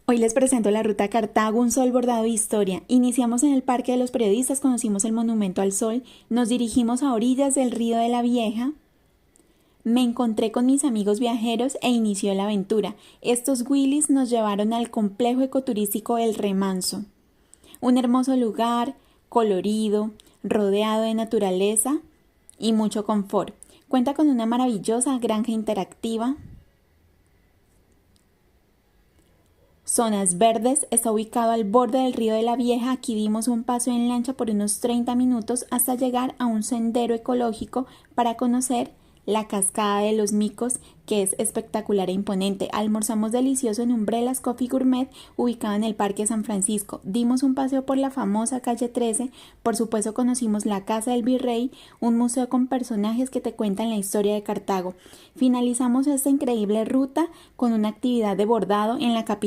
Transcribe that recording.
Hoy les presento la Ruta Cartago, un sol bordado de historia. Iniciamos en el Parque de los Periodistas, conocimos el Monumento al Sol, nos dirigimos a orillas del Río de la Vieja, me encontré con mis amigos viajeros e inició la aventura. Estos Willys nos llevaron al complejo ecoturístico El Remanso, un hermoso lugar, colorido, rodeado de naturaleza y mucho confort. Cuenta con una maravillosa granja interactiva, zonas verdes, está ubicado al borde del río de la Vieja. Aquí dimos un paseo en lancha por unos 30 minutos hasta llegar a un sendero ecológico para conocer la cascada de los Micos, que es espectacular e imponente. Almorzamos delicioso en Umbrellas Coffee Gourmet, ubicado en el Parque San Francisco. Dimos un paseo por la famosa calle 13, por supuesto conocimos la Casa del Virrey, un museo con personajes que te cuentan la historia de Cartago. Finalizamos esta increíble ruta con una actividad de bordado en la capital